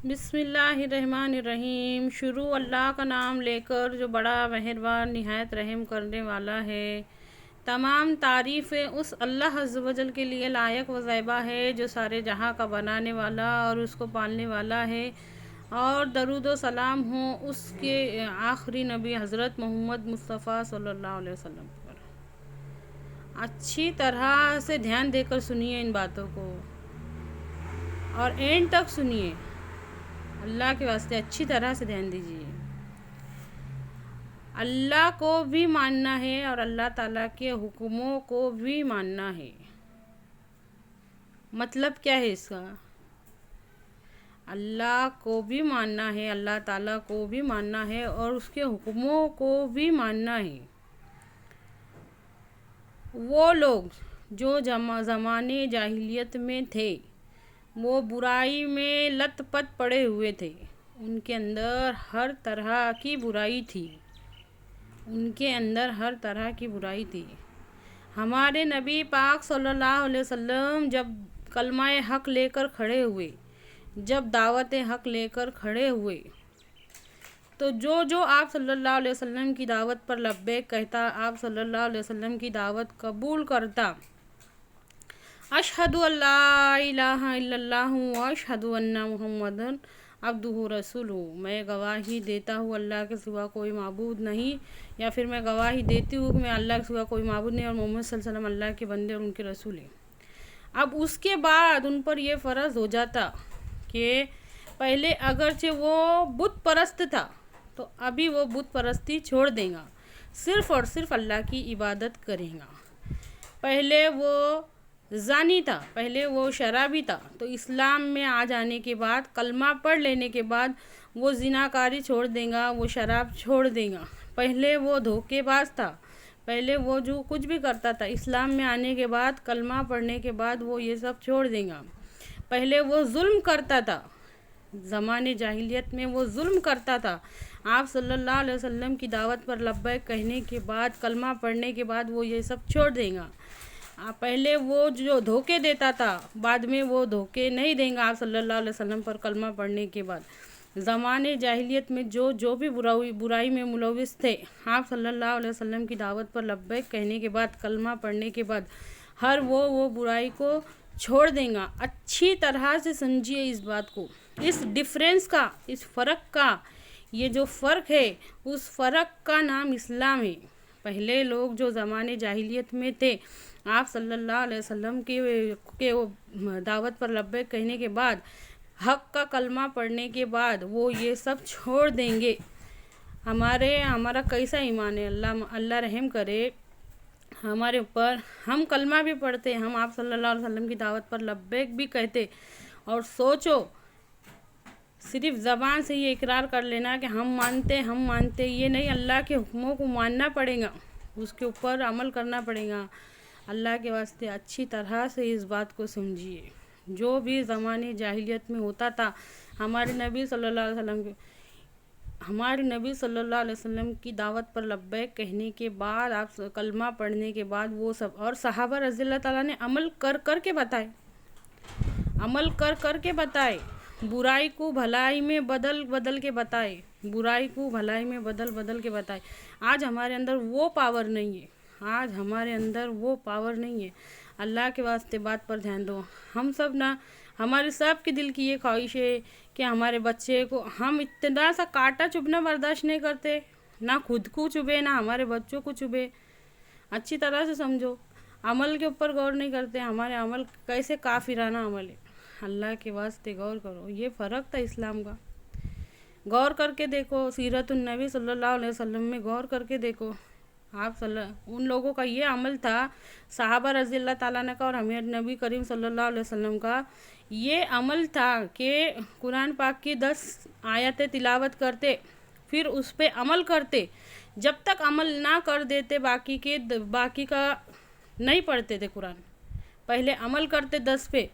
بسم اللہ الرحمن الرحیم۔ شروع اللہ کا نام لے کر جو بڑا مہربان نہایت رحم کرنے والا ہے۔ تمام تعریفیں اس اللہ عز و جل کے لیے لائق و زیبا ہے جو سارے جہاں کا بنانے والا اور اس کو پالنے والا ہے، اور درود و سلام ہوں اس کے آخری نبی حضرت محمد مصطفیٰ صلی اللہ علیہ وسلم پر۔ اچھی طرح سے دھیان دے کر سنیے ان باتوں کو اور اینڈ تک سنیے، اللہ کے واسطے اچھی طرح سے دھیان دیجیے۔ اللہ کو بھی ماننا ہے اور اللہ تعالیٰ کے حکموں کو بھی ماننا ہے۔ مطلب کیا ہے اس کا؟ اللہ کو بھی ماننا ہے، اللہ تعالیٰ کو بھی ماننا ہے اور اس کے حکموں کو بھی ماننا ہے۔ وہ لوگ جو زمانے جاہلیت میں تھے وہ برائی میں لت پت پڑے ہوئے تھے، ان کے اندر ہر طرح کی برائی تھی، ہمارے نبی پاک صلی اللہ علیہ وسلم جب کلمہ حق لے کر کھڑے ہوئے، جب دعوت حق لے کر کھڑے ہوئے، تو جو آپ صلی اللہ علیہ وسلم کی دعوت پر لبیک کہتا، آپ صلی اللہ علیہ وسلم کی دعوت قبول کرتا، اشہد ان لا الہ الا اللہ و اشہد ان محمد عبدہ رسولہ، میں گواہی دیتا ہوں اللہ کے سوا کوئی معبود نہیں، یا پھر میں گواہی دیتی ہوں کہ میں اللہ کے سوا کوئی معبود نہیں اور محمد صلی اللہ علیہ وسلم اللہ کے بندے اور ان کے رسول ہیں۔ اب اس کے بعد ان پر یہ فرض ہو جاتا کہ پہلے اگرچہ وہ بت پرست تھا تو ابھی وہ بت پرستی چھوڑ دے گا، صرف اور صرف اللہ کی عبادت کرے گا۔ پہلے وہ زانی تھا، پہلے وہ شرابی تھا، تو اسلام میں آ جانے کے بعد، کلمہ پڑھ لینے کے بعد وہ زناکاری چھوڑ دے گا، وہ شراب چھوڑ دے گا۔ پہلے وہ دھوکے باز تھا، پہلے وہ جو کچھ بھی کرتا تھا، اسلام میں آنے کے بعد، کلمہ پڑھنے کے بعد وہ یہ سب چھوڑ دے گا۔ پہلے وہ ظلم کرتا تھا، زمانے جاہلیت میں وہ ظلم کرتا تھا، آپ صلی اللہ علیہ وسلم کی دعوت پر لبیک کہنے کے بعد، کلمہ پڑھنے کے بعد وہ یہ سب چھوڑ دے گا۔ پہلے وہ جو دھوکے دیتا تھا، بعد میں وہ دھوکے نہیں دیں گا آپ صلی اللہ علیہ وسلم پر کلمہ پڑھنے کے بعد۔ زمانے جاہلیت میں جو بھی برائی میں ملوث تھے، آپ صلی اللہ علیہ وسلم کی دعوت پر لبیک کہنے کے بعد، کلمہ پڑھنے کے بعد، ہر وہ برائی کو چھوڑ دیں گا۔ اچھی طرح سے سمجھیے اس بات کو، اس ڈیفرنس کا، اس فرق کا، یہ جو فرق ہے اس فرق کا نام اسلام ہے۔ پہلے لوگ جو زمانے جاہلیت میں تھے، آپ صلی اللہ علیہ وسلم کے دعوت پر لبیک کہنے کے بعد، حق کا کلمہ پڑھنے کے بعد وہ یہ سب چھوڑ دیں گے۔ ہمارا کیسا ایمان ہے، اللہ رحم کرے ہمارے اوپر۔ ہم کلمہ بھی پڑھتے، ہم آپ صلی اللہ علیہ وسلم کی دعوت پر لبیک بھی کہتے، اور سوچو صرف زبان سے یہ اقرار کر لینا کہ ہم مانتے، یہ نہیں، اللہ کے حکموں کو ماننا پڑے گا، اس کے اوپر عمل کرنا پڑے گا۔ اللہ کے واسطے اچھی طرح سے اس بات کو سمجھیے، جو بھی زمانے جاہلیت میں ہوتا تھا، ہمارے نبی صلی اللہ علیہ وسلم کی دعوت پر لبیک کہنے کے بعد، آپ کلمہ پڑھنے کے بعد، وہ سب، اور صحابہ رضی اللہ تعالیٰ نے عمل کر کے بتائے، برائی کو بھلائی میں بدل کے بتائے، آج ہمارے اندر وہ پاور نہیں ہے، اللہ کے واسطے بات پر دھیان دو۔ ہمارے سب کے دل کی یہ خواہش ہے کہ ہمارے بچے کو، ہم اتنا سا کانٹا چبھنا برداشت نہیں کرتے، نہ خود کو چبھے نہ ہمارے بچوں کو چبھے۔ اچھی طرح سے سمجھو، عمل کے اوپر غور نہیں کرتے، ہمارے عمل کیسے کافرانہ عمل ہے۔ اللہ کے واسطے غور کرو، یہ فرق تھا اسلام کا۔ غور کر کے دیکھو، سیرت النبی صلی اللہ علیہ وسلم میں غور کر کے دیکھو، ان لوگوں کا یہ عمل تھا، صحابہ رضی اللہ تعالیٰ کا اور ہمارے نبی کریم صلی اللہ علیہ وسلم کا یہ عمل تھا کہ قرآن پاک کی 10 آیتیں تلاوت کرتے، پھر اس پہ عمل کرتے، جب تک عمل نہ کر دیتے باقی کا نہیں پڑھتے تھے قرآن، پہلے عمل کرتے 10 پہ،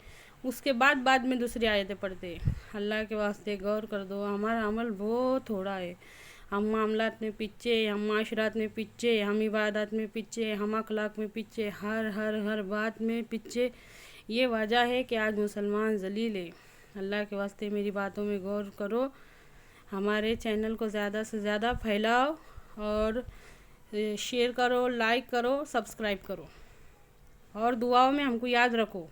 اس کے بعد میں دوسری آیتیں پڑھتے۔ اللہ کے واسطے غور کر دو، ہمارا عمل بہت تھوڑا ہے، ہم معاملات میں پیچھے، ہم معاشرات میں پیچھے، ہم عبادات میں پیچھے، ہم اخلاق میں پیچھے، ہر بات میں پیچھے۔ یہ وجہ ہے کہ آج مسلمان ذلیل ہے۔ اللہ کے واسطے میری باتوں میں غور کرو، ہمارے چینل کو زیادہ سے زیادہ پھیلاؤ اور شیئر کرو، لائک کرو، سبسکرائب کرو اور دعاؤں میں ہم کو یاد رکھو۔